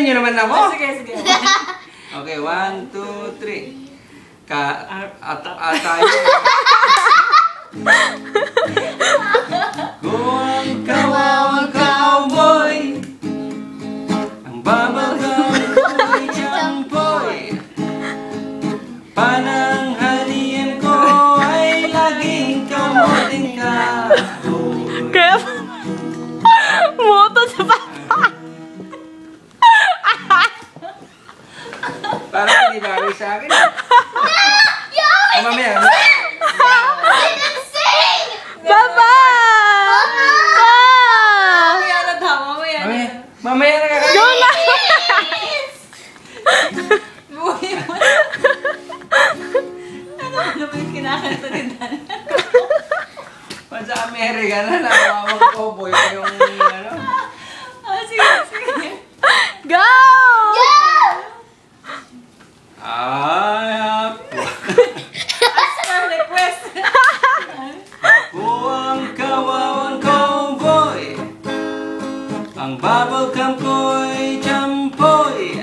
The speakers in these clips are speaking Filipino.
Sabayan nyo naman ako. Sige, sige. Okay, 1, 2, 3. Tayo. Kung kawawang cowboy, ang bubblegum ko'y champoy, pananghalian ko ay laging kamuting kahoy. Kaya, moto sa bata. Parang hindi bagay sa akin. Mamaya. Baba! Mamaya na daw, mamaya na. Mamaya na kakain. Go na! Buhay mo. Ano ba yung kinakanta ni Dan? Sa Amerika na, nakawawang cowboy pa yung ano. Sige, sige. Go! Request. Ako ang kawawang cowboy, ang bubblegum ko'y champoy,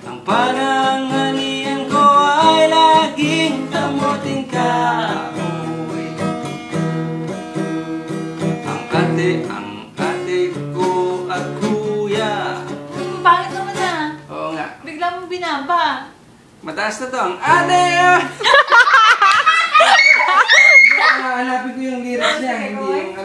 ang pananghalian ko ay laging kamuting kahoy. Ang ate ko at kuya. Bakit naman na? Oo nga. Bigla mong binaba. Mataas na to ang ate! Hanapin ko yung lyrics niya, hindi yung...